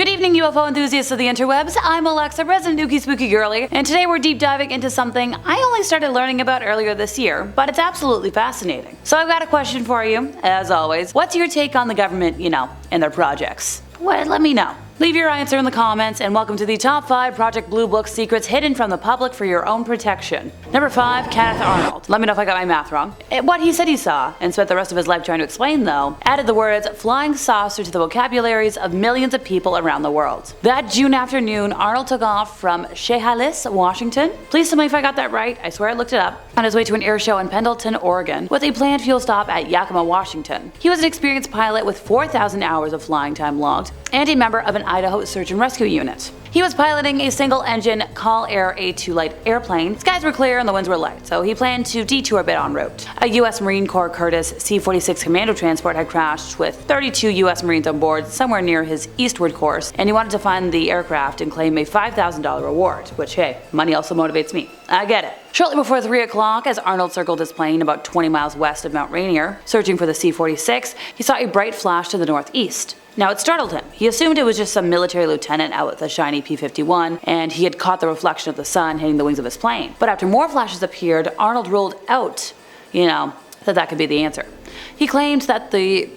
Good evening, UFO enthusiasts of the interwebs. I'm Alexa, resident Ookie Spooky Girly, and today we're deep diving into something I only started learning about earlier this year, but it's absolutely fascinating. So I've got a question for you, as always. What's your take on the government, and their projects? Well, let me know. Leave your answer in the comments, and welcome to the top 5 Project Blue Book secrets hidden from the public for your own protection. Number 5, Kenneth Arnold. Let me know if I got my math wrong. What he said he saw, and spent the rest of his life trying to explain though, added the words flying saucer to the vocabularies of millions of people around the world. That June afternoon, Arnold took off from Chehalis, Washington. Please tell me if I got that right, I swear I looked it up. On his way to an air show in Pendleton, Oregon, with a planned fuel stop at Yakima, Washington. He was an experienced pilot with 4,000 hours of flying time logged, and a member of an Idaho search and rescue unit. He was piloting a single-engine Call Air A2 light airplane. Skies were clear and the winds were light, so he planned to detour a bit en route. A U.S. Marine Corps Curtiss C-46 commando transport had crashed with 32 U.S. Marines on board somewhere near his eastward course, and he wanted to find the aircraft and claim a $5,000 reward, which, hey, money also motivates me. I get it. Shortly before 3 o'clock, as Arnold circled his plane about 20 miles west of Mount Rainier, searching for the C-46, he saw a bright flash to the northeast. Now it startled him. He assumed it was just some military lieutenant out with a shiny P-51, and he had caught the reflection of the sun hitting the wings of his plane. But after more flashes appeared, Arnold ruled out, that could be the answer. He claimed that the,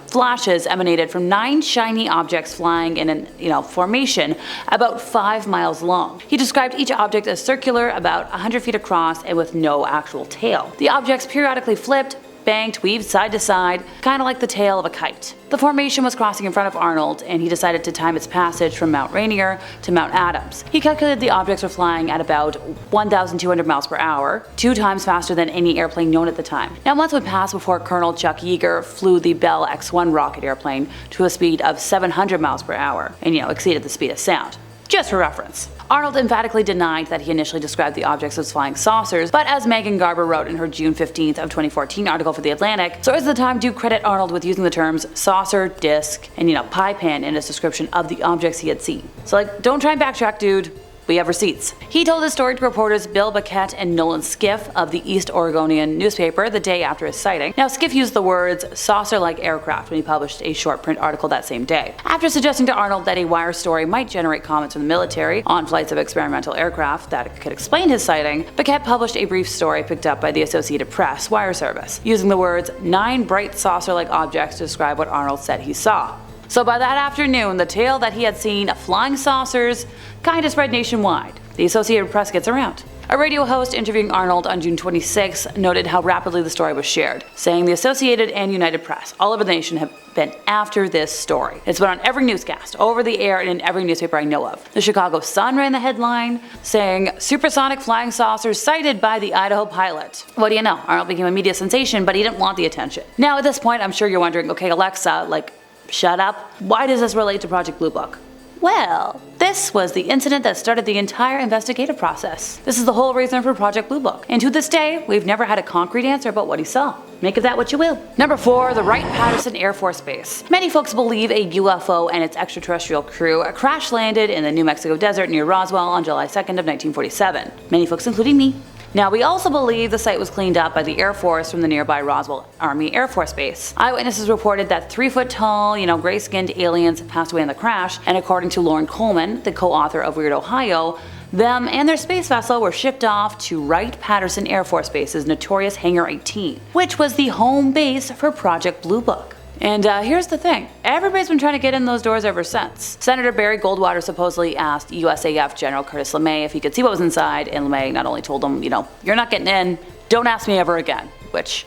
flashes emanated from 9 shiny objects flying in an, formation about 5 miles long. He described each object as circular, about 100 feet across, and with no actual tail. The objects periodically flipped, banked, weaved side to side, kind of like the tail of a kite. The formation was crossing in front of Arnold, and he decided to time its passage from Mount Rainier to Mount Adams. He calculated the objects were flying at about 1,200 miles per hour, 2 times faster than any airplane known at the time. Now, months would pass before Colonel Chuck Yeager flew the Bell X-1 rocket airplane to a speed of 700 miles per hour, and exceeded the speed of sound. Just for reference. Arnold emphatically denied that he initially described the objects as flying saucers, but as Megan Garber wrote in her June 15th of 2014 article for The Atlantic, sources at the time do credit Arnold with using the terms saucer, disc, and pie pan in his description of the objects he had seen. So don't try and backtrack, dude. We have receipts. He told his story to reporters Bill Baquette and Nolan Skiff of the East Oregonian newspaper the day after his sighting. Now, Skiff used the words saucer-like aircraft when he published a short print article that same day. After suggesting to Arnold that a wire story might generate comments from the military on flights of experimental aircraft that could explain his sighting, Baquette published a brief story picked up by the Associated Press wire service, using the words 9 bright saucer-like objects to describe what Arnold said he saw. So by that afternoon, the tale that he had seen of flying saucers kinda spread nationwide. The Associated Press gets around. A radio host interviewing Arnold on June 26 noted how rapidly the story was shared, saying the Associated and United Press all over the nation have been after this story. It's been on every newscast, over the air, and in every newspaper I know of. The Chicago Sun ran the headline, saying, supersonic flying saucers sighted by the Idaho pilot. What do you know? Arnold became a media sensation, but he didn't want the attention. Now at this point, I'm sure you're wondering, okay Alexa, shut up. Why does this relate to Project Blue Book? Well, this was the incident that started the entire investigative process. This is the whole reason for Project Blue Book. And to this day, we've never had a concrete answer about what he saw. Make of that what you will. Number 4, the Wright Patterson Air Force Base. Many folks believe a UFO and its extraterrestrial crew crash landed in the New Mexico desert near Roswell on July 2nd of 1947. Many folks, including me. Now, we also believe the site was cleaned up by the Air Force from the nearby Roswell Army Air Force Base. Eyewitnesses reported that 3-foot-tall, gray-skinned aliens passed away in the crash, and according to Lauren Coleman, the co-author of Weird Ohio, them and their space vessel were shipped off to Wright Patterson Air Force Base's notorious Hangar 18, which was the home base for Project Blue Book. And here's the thing, everybody's been trying to get in those doors ever since. Senator Barry Goldwater supposedly asked USAF General Curtis LeMay if he could see what was inside, and LeMay not only told him, you're not getting in, don't ask me ever again. Which,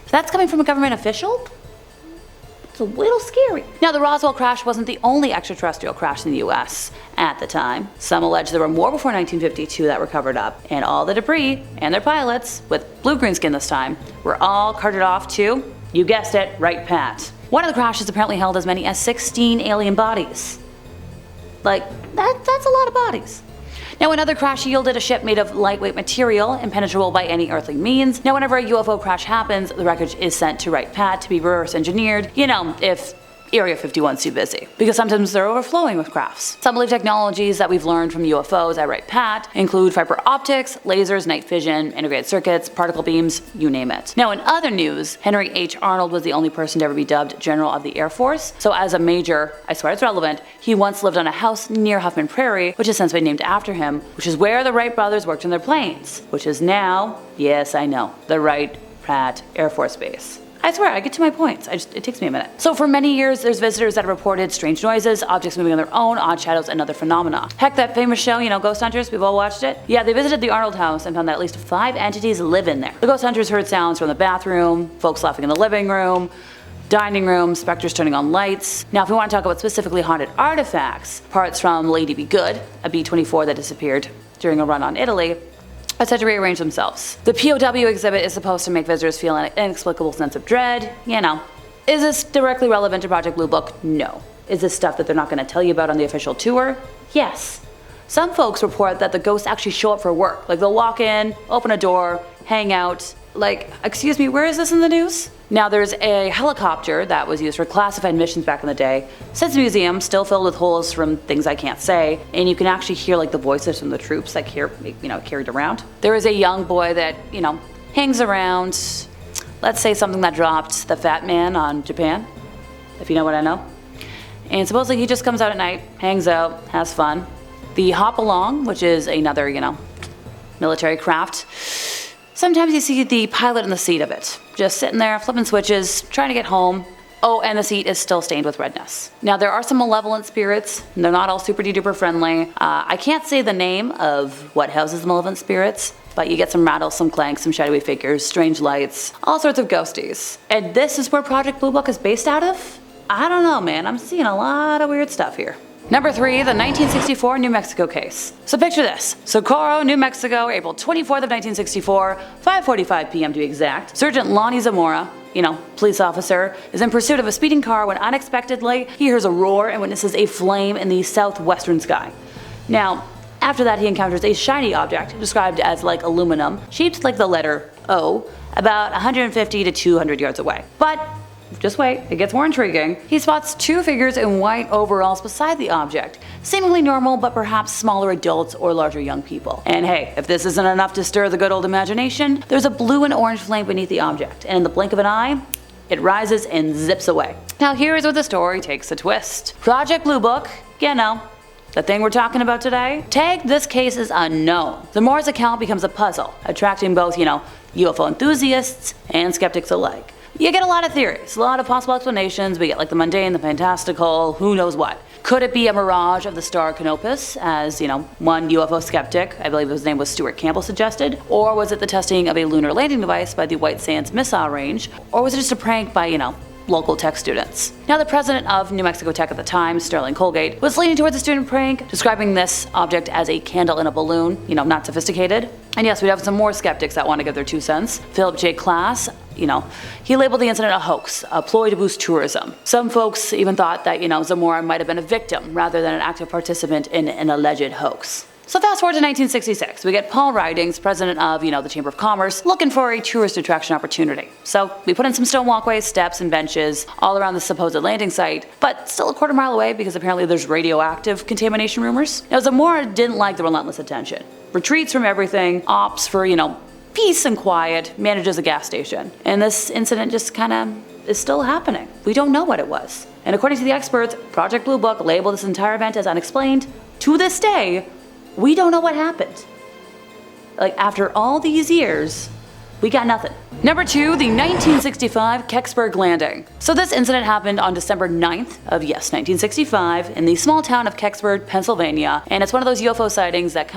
if that's coming from a government official, it's a little scary. Now, the Roswell crash wasn't the only extraterrestrial crash in the US at the time. Some allege there were more before 1952 that were covered up, and all the debris, and their pilots, with blue-green skin this time, were all carted off to, you guessed it, Wright Pat. One of the crashes apparently held as many as 16 alien bodies. That's a lot of bodies. Now, another crash yielded a ship made of lightweight material, impenetrable by any earthly means. Now, whenever a UFO crash happens, the wreckage is sent to Wright Pat to be reverse engineered, if Area 51's too busy, because sometimes they're overflowing with crafts. Some believe technologies that we've learned from UFOs at Wright Pat include fiber optics, lasers, night vision, integrated circuits, particle beams, you name it. Now in other news, Henry H. Arnold was the only person to ever be dubbed General of the Air Force, so as a major, I swear it's relevant, he once lived on a house near Huffman Prairie, which has since been named after him, which is where the Wright brothers worked on their planes, which is now, yes I know, the Wright Pratt Air Force Base. I swear, I get to my points. It takes me a minute. So for many years, there's visitors that have reported strange noises, objects moving on their own, odd shadows, and other phenomena. Heck, that famous show, Ghost Hunters, we've all watched it? Yeah, they visited the Arnold house and found that at least 5 entities live in there. The ghost hunters heard sounds from the bathroom, folks laughing in the living room, dining room, specters turning on lights. Now if we want to talk about specifically haunted artifacts, parts from Lady Be Good, a B-24 that disappeared during a run on Italy, are said to rearrange themselves. The POW exhibit is supposed to make visitors feel an inexplicable sense of dread. Is this directly relevant to Project Blue Book? No. Is this stuff that they're not going to tell you about on the official tour? Yes. Some folks report that the ghosts actually show up for work. Like they'll walk in, open a door, hang out. Like, excuse me, where is this in the news? Now there's a helicopter that was used for classified missions back in the day. Sits in a museum, still filled with holes from things I can't say, and you can actually hear like the voices from the troops that carried around. There is a young boy that, hangs around, let's say something that dropped the Fat Man on Japan, if you know what I know. And supposedly he just comes out at night, hangs out, has fun. The Hop Along, which is another, military craft. Sometimes you see the pilot in the seat of it, just sitting there flipping switches, trying to get home. Oh, and the seat is still stained with redness. Now there are some malevolent spirits, and they're not all super duper friendly. I can't say the name of what houses the malevolent spirits, but you get some rattles, some clanks, some shadowy figures, strange lights, all sorts of ghosties. And this is where Project Blue Book is based out of? I don't know, man, I'm seeing a lot of weird stuff here. Number 3, the 1964 New Mexico case. So picture this. Socorro, New Mexico, April 24th of 1964, 5:45 p.m. to be exact. Sergeant Lonnie Zamora, police officer, is in pursuit of a speeding car when unexpectedly he hears a roar and witnesses a flame in the southwestern sky. Now, after that he encounters a shiny object described as like aluminum, shaped like the letter O, about 150 to 200 yards away. But just wait, it gets more intriguing. He spots 2 figures in white overalls beside the object, seemingly normal but perhaps smaller adults or larger young people. And hey, if this isn't enough to stir the good old imagination, there's a blue and orange flame beneath the object, and in the blink of an eye, it rises and zips away. Now here's where the story takes a twist. Project Blue Book, the thing we're talking about today, tagged this case as unknown. Zamora's account becomes a puzzle, attracting both, UFO enthusiasts and skeptics alike. You get a lot of theories, a lot of possible explanations. We get like the mundane, the fantastical, who knows what. Could it be a mirage of the star Canopus, as, one UFO skeptic, I believe his name was Stuart Campbell, suggested? Or was it the testing of a lunar landing device by the White Sands Missile Range? Or was it just a prank by, local tech students? Now the president of New Mexico Tech at the time, Sterling Colgate, was leaning towards a student prank, describing this object as a candle in a balloon, not sophisticated. And yes, we have some more skeptics that want to give their 2 cents. Philip J. Klass, he labeled the incident a hoax, a ploy to boost tourism. Some folks even thought that, Zamora might have been a victim rather than an active participant in an alleged hoax. So fast forward to 1966, we get Paul Ridings, president of, the Chamber of Commerce, looking for a tourist attraction opportunity. So we put in some stone walkways, steps, and benches all around the supposed landing site, but still a quarter mile away because apparently there's radioactive contamination rumors. Now Zamora didn't like the relentless attention. Retreats from everything, opts for, peace and quiet, manages a gas station. And this incident just is still happening. We don't know what it was. And according to the experts, Project Blue Book labeled this entire event as unexplained. To this day, we don't know what happened. Like, after all these years, we got nothing. Number 2, the 1965 Kecksburg Landing. So this incident happened on December 9th of, 1965 in the small town of Kecksburg, Pennsylvania, and it's one of those UFO sightings that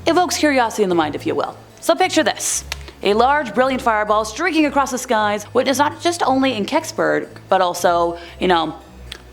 evokes curiosity in the mind, if you will. So picture this. A large, brilliant fireball streaking across the skies, witnessed not just only in Kecksburg, but also,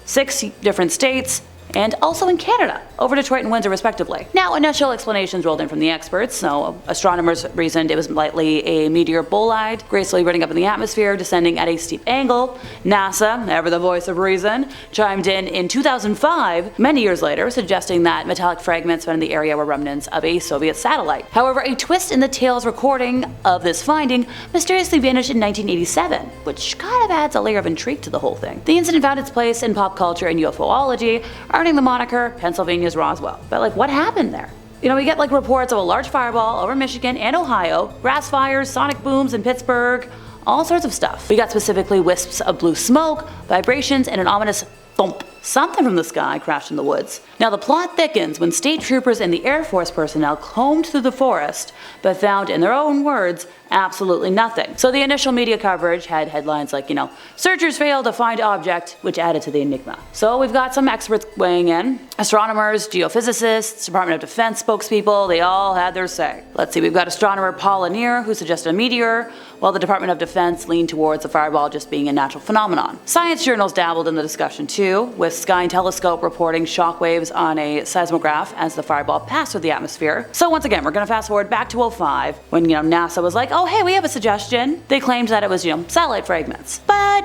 6 different states, and also in Canada, over Detroit and Windsor respectively. Now, initial explanations rolled in from the experts, so astronomers reasoned it was likely a meteor bolide, gracefully running up in the atmosphere, descending at a steep angle. NASA, ever the voice of reason, chimed in 2005, many years later, suggesting that metallic fragments found in the area were remnants of a Soviet satellite. However, a twist in the tale's recording of this finding mysteriously vanished in 1987, which kind of adds a layer of intrigue to the whole thing. The incident found its place in pop culture and UFOlogy, earning the moniker Pennsylvania's Roswell. But like, what happened there? You know, we get like reports of a large fireball over Michigan and Ohio, grass fires, sonic booms in Pittsburgh, all sorts of stuff. We got specifically wisps of blue smoke, vibrations, and an ominous thump. Something from the sky crashed in the woods. Now the plot thickens when state troopers and the Air Force personnel combed through the forest, but found, in their own words, absolutely nothing. So the initial media coverage had headlines like, searchers failed to find object, which added to the enigma. So we've got some experts weighing in. Astronomers, geophysicists, Department of Defense spokespeople, they all had their say. Let's see, we've got astronomer Paul Lanier, who suggested a meteor, while the Department of Defense leaned towards the fireball just being a natural phenomenon. Science journals dabbled in the discussion too, with Sky and Telescope reporting shockwaves on a seismograph as the fireball passed through the atmosphere. So once again, we're gonna fast forward back to 2005, when NASA was like, oh hey, we have a suggestion. They claimed that it was, satellite fragments. But,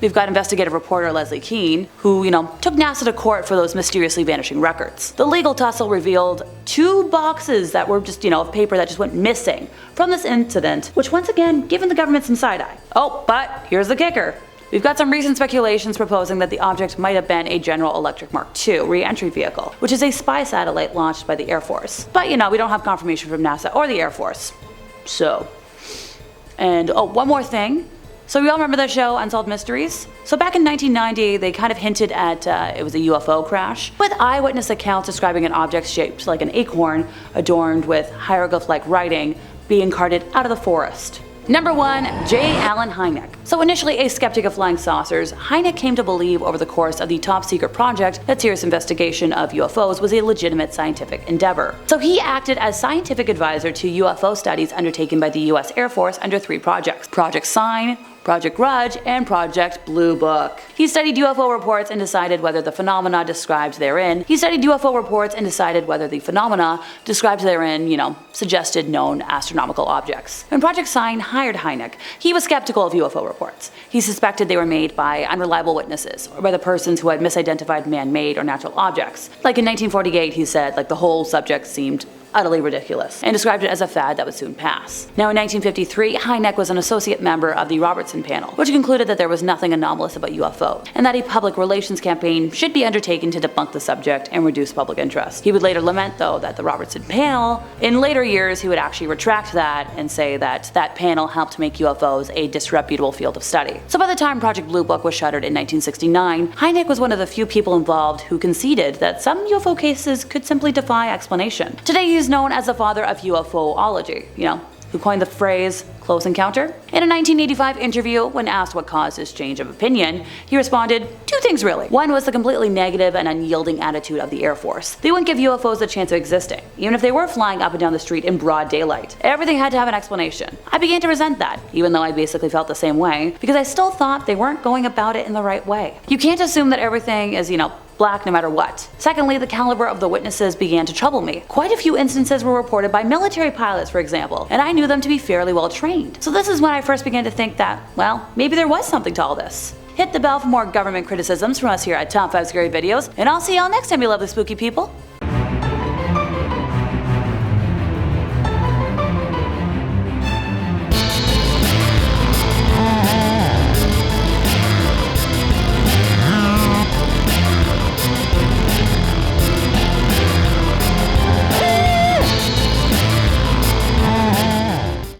we've got investigative reporter Leslie Keene, who, took NASA to court for those mysteriously vanishing records. The legal tussle revealed 2 boxes that were just, of paper that just went missing from this incident, which once again, given the government some side-eye. Oh, but here's the kicker. We've got some recent speculations proposing that the object might have been a General Electric Mark II re-entry vehicle, which is a spy satellite launched by the Air Force. But we don't have confirmation from NASA or the Air Force. So, and oh, one more thing. So we all remember the show Unsolved Mysteries? So back in 1990, they kind of hinted at it was a UFO crash, with eyewitness accounts describing an object shaped like an acorn adorned with hieroglyph-like writing being carted out of the forest. Number 1. Jallen Hynek. So initially a skeptic of flying saucers, Hynek came to believe over the course of the top secret project that serious investigation of UFOs was a legitimate scientific endeavor. So he acted as scientific advisor to UFO studies undertaken by the US Air Force under 3 projects: Project Sign, Project Grudge, and Project Blue Book. He studied UFO reports and decided whether the phenomena described therein suggested known astronomical objects. When Project Sign hired Hynek, he was skeptical of UFO reports. He suspected they were made by unreliable witnesses, or by the persons who had misidentified man-made or natural objects. Like in 1948, he said, the whole subject seemed utterly ridiculous, and described it as a fad that would soon pass. Now in 1953, Hynek was an associate member of the Robertson panel, which concluded that there was nothing anomalous about UFO, and that a public relations campaign should be undertaken to debunk the subject and reduce public interest. He would later lament, though, that the Robertson panel, in later years he would actually retract that and say that that panel helped make UFOs a disreputable field of study. So by the time Project Blue Book was shuttered in 1969, Hynek was one of the few people involved who conceded that some UFO cases could simply defy explanation. Today he's known as the father of UFOlogy, who coined the phrase close encounter. In a 1985 interview, when asked what caused his change of opinion, he responded, 2 things really. One was the completely negative and unyielding attitude of the Air Force. They wouldn't give UFOs a chance of existing, even if they were flying up and down the street in broad daylight. Everything had to have an explanation. I began to resent that, even though I basically felt the same way, because I still thought they weren't going about it in the right way. You can't assume that everything is, black no matter what. Secondly, the caliber of the witnesses began to trouble me. Quite a few instances were reported by military pilots, for example, and I knew them to be fairly well trained. So this is when I first began to think that, well, maybe there was something to all this. Hit the bell for more government criticisms from us here at Top 5 Scary Videos, and I'll see y'all next time, you lovely spooky people.